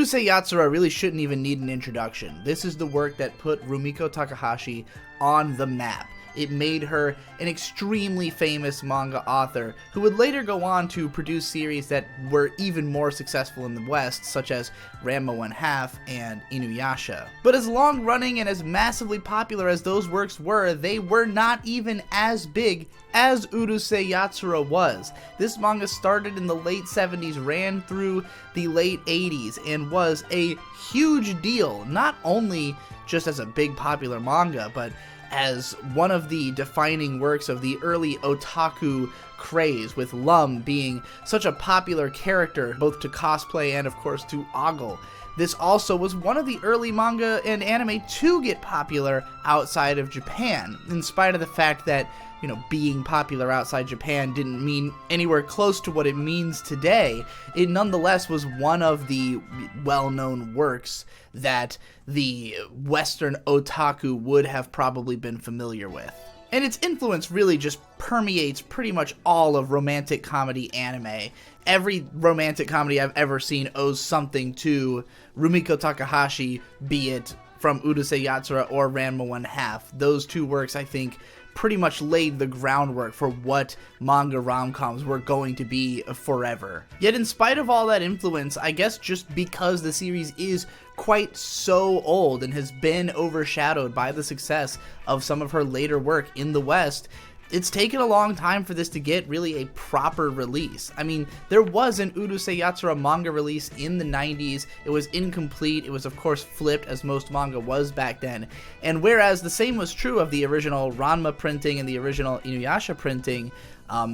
Urusei Yatsura really shouldn't even need an introduction. This is the work that put Rumiko Takahashi on the map. It made her an extremely famous manga author who would later go on to produce series that were even more successful in the West, such as Ranma 1/2 and Inuyasha. But as long-running and as massively popular as those works were, they were not even as big as Urusei Yatsura was. This manga started in the late 70s, ran through the late 80s, and was a huge deal, not only just as a big popular manga, but as one of the defining works of the early otaku craze, with Lum being such a popular character both to cosplay and of course to ogle. This also was one of the early manga and anime to get popular outside of Japan, in spite of the fact that, you know, being popular outside Japan didn't mean anywhere close to what it means today. It nonetheless was one of the well-known works that the Western otaku would have probably been familiar with. And its influence really just permeates pretty much all of romantic comedy anime. Every romantic comedy I've ever seen owes something to Rumiko Takahashi, be it from Urusei Yatsura or Ranma 1/2. Those two works, I think, pretty much laid the groundwork for what manga rom-coms were going to be forever. Yet in spite of all that influence, I guess just because the series is quite so old and has been overshadowed by the success of some of her later work in the West, it's taken a long time for this to get really a proper release. I mean, there was an Urusei Yatsura manga release in the 90s. It was incomplete. It was, of course, flipped, as most manga was back then. And whereas the same was true of the original Ranma printing and the original Inuyasha printing,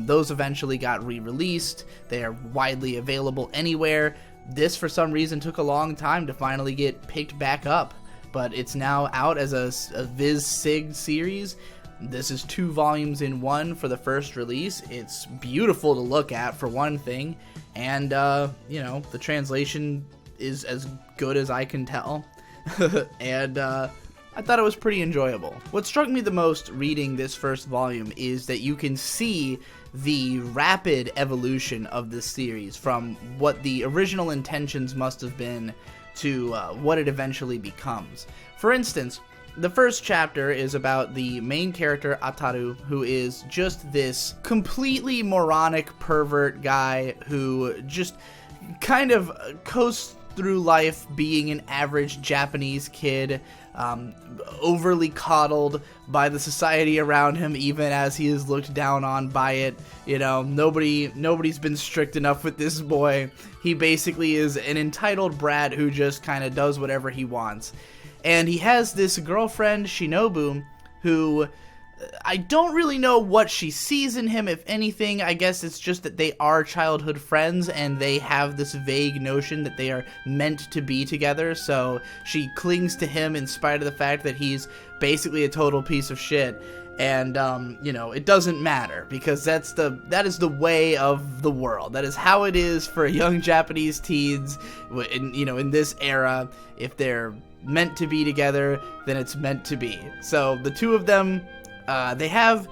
those eventually got re-released. They are widely available anywhere. This, for some reason, took a long time to finally get picked back up. But it's now out as a Viz Sig series. This is 2 volumes in one for the first release. It's beautiful to look at, for one thing, and, you know, the translation is as good as I can tell, and, I thought it was pretty enjoyable. What struck me the most reading this first volume is that you can see the rapid evolution of this series from what the original intentions must have been to what it eventually becomes. For instance, the first chapter is about the main character, Ataru, who is just this completely moronic pervert guy who just kind of coasts through life being an average Japanese kid, overly coddled by the society around him, even as he is looked down on by it. You know, nobody's been strict enough with this boy. He basically is an entitled brat who just kind of does whatever he wants. And he has this girlfriend, Shinobu, who I don't really know what she sees in him, if anything. I guess it's just that they are childhood friends and they have this vague notion that they are meant to be together, so she clings to him in spite of the fact that he's basically a total piece of shit. And, you know, it doesn't matter, because that is the way of the world. That is how it is for young Japanese teens, in this era. If they're meant to be together, then it's meant to be. So the two of them, they have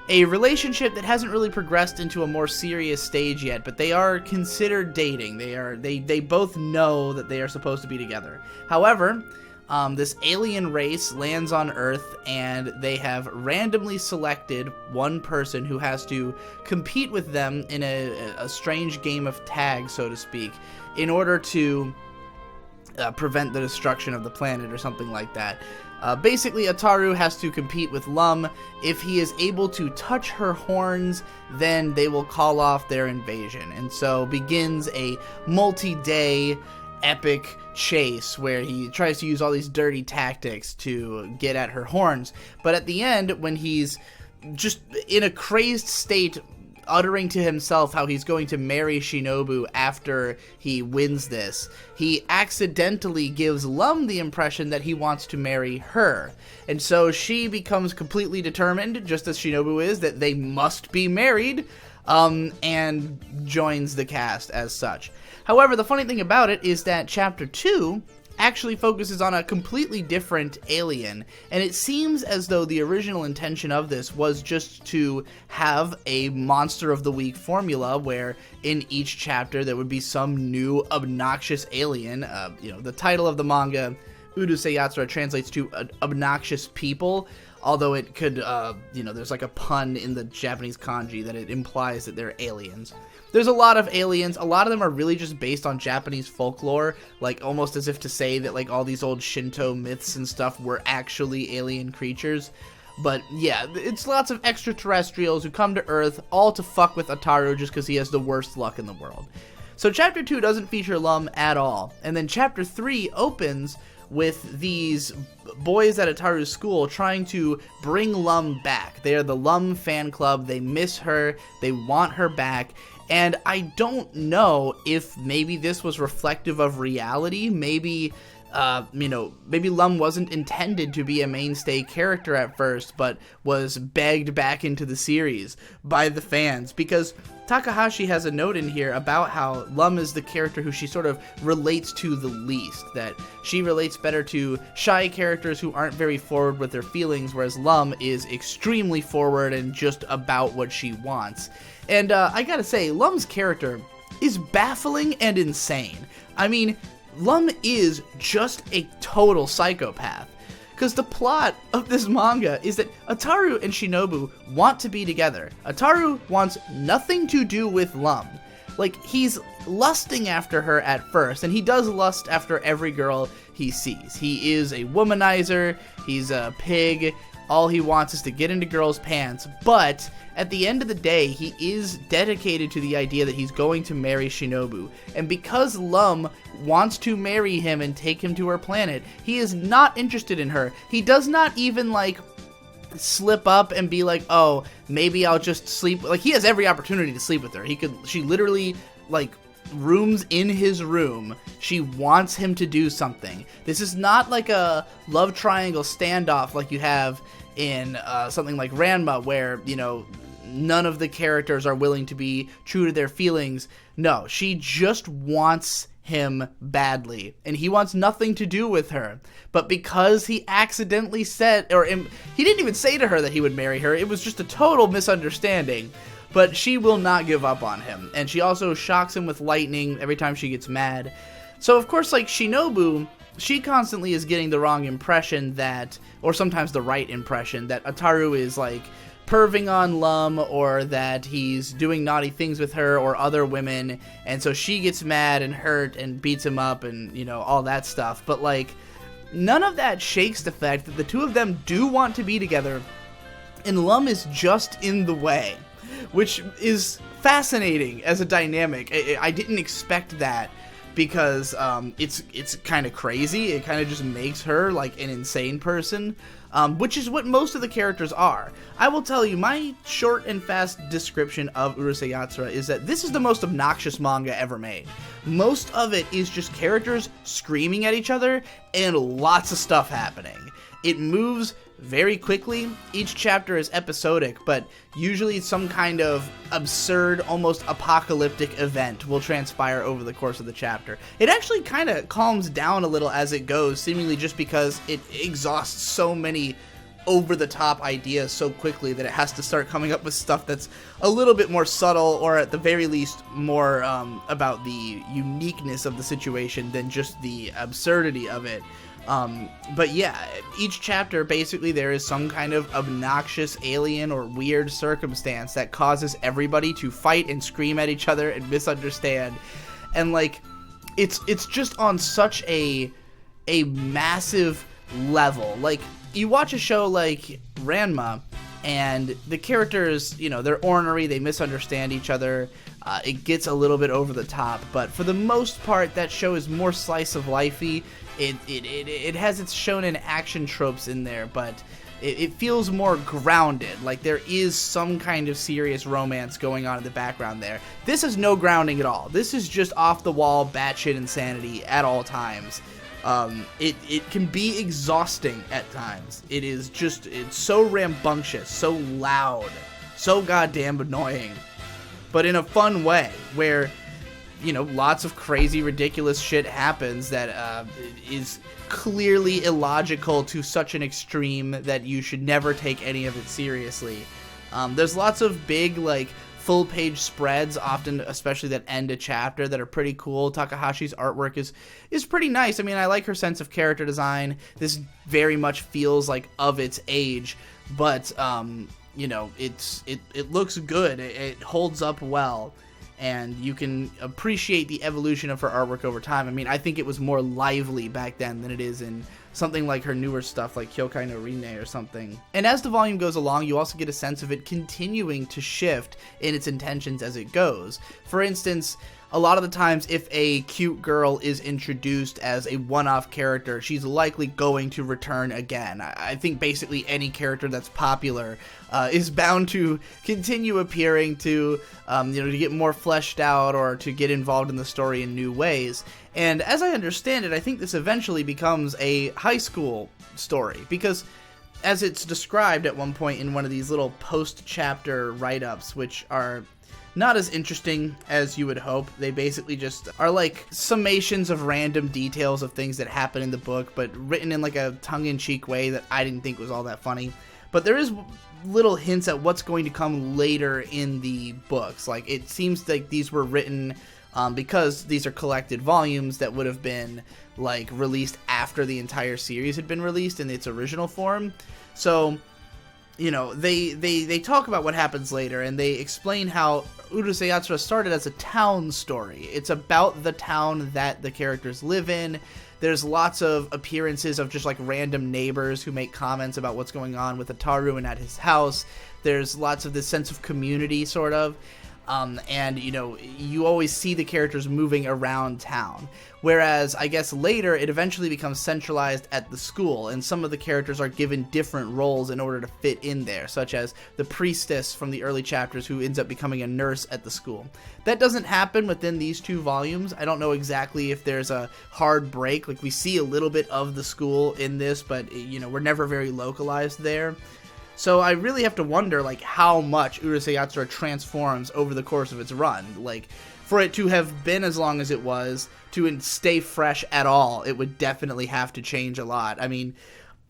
a relationship that hasn't really progressed into a more serious stage yet, but they are considered dating. They both know that they are supposed to be together. However, this alien race lands on Earth, and they have randomly selected one person who has to compete with them in a strange game of tag, so to speak, in order to prevent the destruction of the planet or something like that. Basically, Ataru has to compete with Lum. If he is able to touch her horns, then they will call off their invasion. And so begins a multi-day epic chase where he tries to use all these dirty tactics to get at her horns. But at the end, when he's just in a crazed state, uttering to himself how he's going to marry Shinobu after he wins this, he accidentally gives Lum the impression that he wants to marry her. And so she becomes completely determined, just as Shinobu is, that they must be married, and joins the cast as such. However, the funny thing about it is that Chapter 2 actually focuses on a completely different alien, and it seems as though the original intention of this was just to have a Monster of the Week formula where in each chapter there would be some new obnoxious alien. The title of the manga, Urusei Yatsura, translates to obnoxious people, although it could, there's like a pun in the Japanese kanji that it implies that they're aliens. There's a lot of aliens. A lot of them are really just based on Japanese folklore, like almost as if to say that like all these old Shinto myths and stuff were actually alien creatures. But yeah, it's lots of extraterrestrials who come to Earth all to fuck with Ataru just because he has the worst luck in the world. So chapter 2 doesn't feature Lum at all. And then chapter 3 opens with these boys at Ataru's school trying to bring Lum back. They are the Lum fan club. They miss her. They want her back. And I don't know if maybe this was reflective of reality. Maybe, maybe Lum wasn't intended to be a mainstay character at first, but was begged back into the series by the fans. Because Takahashi has a note in here about how Lum is the character who she sort of relates to the least. That she relates better to shy characters who aren't very forward with their feelings, whereas Lum is extremely forward and just about what she wants. And I gotta say, Lum's character is baffling and insane. I mean, Lum is just a total psychopath. Because the plot of this manga is that Ataru and Shinobu want to be together. Ataru wants nothing to do with Lum. Like, he's lusting after her at first, and he does lust after every girl he sees. He is a womanizer, he's a pig, all he wants is to get into girls' pants, but at the end of the day, he is dedicated to the idea that he's going to marry Shinobu. And because Lum wants to marry him and take him to her planet, he is not interested in her. He does not even, slip up and be like, oh, maybe I'll just sleep. Like, he has every opportunity to sleep with her. She literally, rooms in his room. She wants him to do something. This is not like a love triangle standoff like you have in something like Ranma, where, none of the characters are willing to be true to their feelings. No, she just wants him badly, and he wants nothing to do with her. But because he accidentally said, he didn't even say to her that he would marry her, it was just a total misunderstanding. But she will not give up on him, and she also shocks him with lightning every time she gets mad. So of course, Shinobu, she constantly is getting the wrong impression that, or sometimes the right impression, that Ataru is perving on Lum, or that he's doing naughty things with her or other women, and so she gets mad and hurt and beats him up and, all that stuff. But, none of that shakes the fact that the two of them do want to be together, and Lum is just in the way, which is fascinating as a dynamic. I didn't expect that, because it's kind of crazy. It kind of just makes her, an insane person. Which is what most of the characters are. I will tell you, my short and fast description of Urusei Yatsura is that this is the most obnoxious manga ever made. Most of it is just characters screaming at each other and lots of stuff happening. It moves very quickly. Each chapter is episodic, but usually some kind of absurd, almost apocalyptic event will transpire over the course of the chapter. It actually kind of calms down a little as it goes, seemingly just because it exhausts so many over-the-top ideas so quickly that it has to start coming up with stuff that's a little bit more subtle, or at the very least more about the uniqueness of the situation than just the absurdity of it. But yeah, each chapter, basically, there is some kind of obnoxious alien or weird circumstance that causes everybody to fight and scream at each other and misunderstand. And, it's just on such a massive level. You watch a show like Ranma, and the characters, they're ornery, they misunderstand each other, it gets a little bit over the top, but for the most part, that show is more slice of lifey. It has its shonen action tropes in there, but it feels more grounded. There is some kind of serious romance going on in the background there. This is no grounding at all. This is just off the wall, batshit insanity at all times. It can be exhausting at times. It's so rambunctious, so loud, so goddamn annoying, but in a fun way, where lots of crazy, ridiculous shit happens that is clearly illogical to such an extreme that you should never take any of it seriously. There's lots of big, like, full-page spreads, often, especially that end a chapter, that are pretty cool. Takahashi's artwork is pretty nice. I mean, I like her sense of character design. This very much feels like of its age, but it looks good. It holds up well, and you can appreciate the evolution of her artwork over time. I mean, I think it was more lively back then than it is in something like her newer stuff like Kyokai no Rine or something. And as the volume goes along, you also get a sense of it continuing to shift in its intentions as it goes. For instance, a lot of the times if a cute girl is introduced as a one-off character, she's likely going to return again. I think basically any character that's popular is bound to continue appearing to get more fleshed out or to get involved in the story in new ways. And as I understand it, I think this eventually becomes a high school story, because as it's described at one point in one of these little post-chapter write-ups, which are not as interesting as you would hope. They basically just are like summations of random details of things that happen in the book, but written in like a tongue-in-cheek way that I didn't think was all that funny. But there is little hints at what's going to come later in the books. Like, it seems like these were written because these are collected volumes that would have been like released after the entire series had been released in its original form. So, they talk about what happens later, and they explain how Urusei Yatsura started as a town story. It's about the town that the characters live in. There's lots of appearances of just like random neighbors who make comments about what's going on with Ataru and at his house. There's lots of this sense of community, sort of. And you always see the characters moving around town. Whereas, I guess later, it eventually becomes centralized at the school, and some of the characters are given different roles in order to fit in there, such as the priestess from the early chapters who ends up becoming a nurse at the school. That doesn't happen within these two volumes. I don't know exactly if there's a hard break. Like, we see a little bit of the school in this, but, we're never very localized there. So I really have to wonder, like, how much Urusei Yatsura transforms over the course of its run. Like, for it to have been as long as it was, to stay fresh at all, it would definitely have to change a lot. I mean,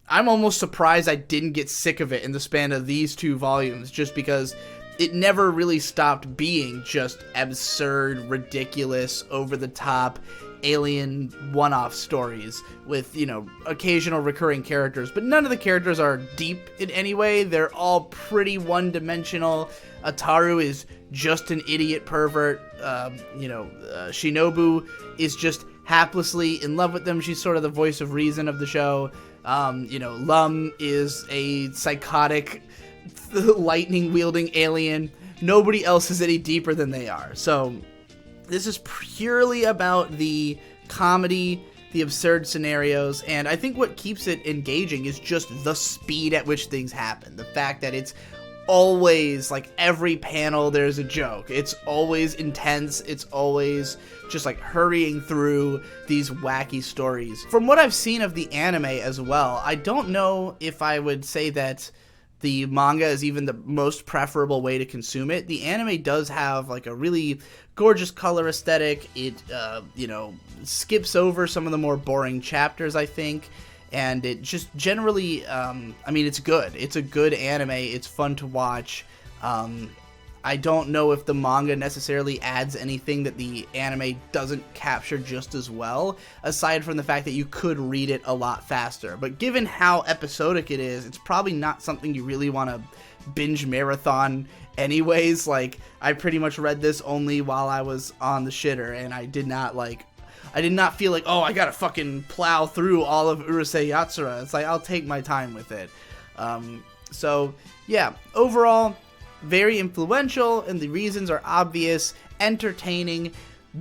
I'm almost surprised I didn't get sick of it in the span of these two volumes, just because it never really stopped being just absurd, ridiculous, over-the-top, alien one-off stories with, occasional recurring characters, but none of the characters are deep in any way. They're all pretty one-dimensional. Ataru is just an idiot pervert. Shinobu is just haplessly in love with them. She's sort of the voice of reason of the show. Lum is a psychotic, lightning-wielding alien. Nobody else is any deeper than they are. So this is purely about the comedy, the absurd scenarios, and I think what keeps it engaging is just the speed at which things happen. The fact that it's always, like, every panel there's a joke. It's always intense. It's always just, like, hurrying through these wacky stories. From what I've seen of the anime as well, I don't know if I would say that the manga is even the most preferable way to consume it. The anime does have like a really gorgeous color aesthetic. It, skips over some of the more boring chapters, I think. And it just generally, it's good. It's a good anime. It's fun to watch. I don't know if the manga necessarily adds anything that the anime doesn't capture just as well, aside from the fact that you could read it a lot faster. But given how episodic it is, it's probably not something you really want to binge marathon anyways. Like, I pretty much read this only while I was on the shitter, and I did not feel like, oh, I gotta fucking plow through all of Urusei Yatsura. It's like, I'll take my time with it. So, yeah, overall, very influential, and the reasons are obvious, entertaining.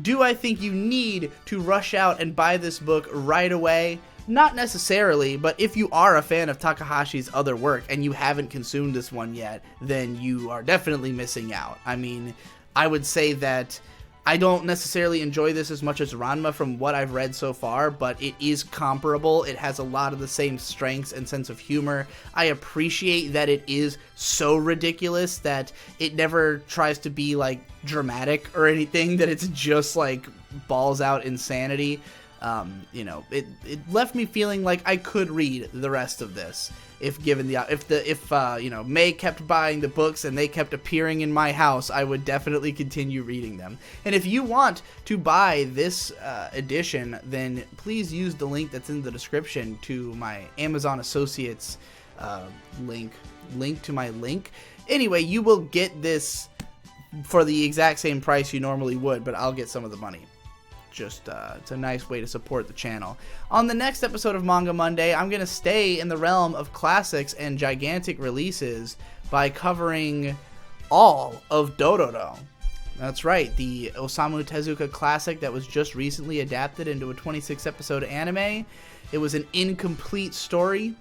Do I think you need to rush out and buy this book right away? Not necessarily, but if you are a fan of Takahashi's other work and you haven't consumed this one yet, then you are definitely missing out. I mean, I would say that I don't necessarily enjoy this as much as Ranma from what I've read so far, but it is comparable. It has a lot of the same strengths and sense of humor. I appreciate that it is so ridiculous that it never tries to be like dramatic or anything, that it's just like balls out insanity. You know, it left me feeling like I could read the rest of this if given the you know, May kept buying the books and they kept appearing in my house. I would definitely continue reading them. And if you want to buy this edition, then please use the link that's in the description to my Amazon Associates link to my link. Anyway, you will get this for the exact same price you normally would, but I'll get some of the money. Just it's a nice way to support the channel. On the next episode of Manga Monday, I'm going to stay in the realm of classics and gigantic releases by covering all of Dororo. That's right, the Osamu Tezuka classic that was just recently adapted into a 26-episode anime. It was an incomplete story,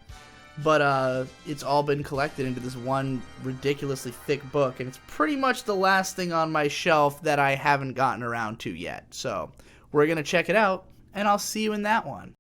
but it's all been collected into this one ridiculously thick book, and it's pretty much the last thing on my shelf that I haven't gotten around to yet. So we're going to check it out, and I'll see you in that one.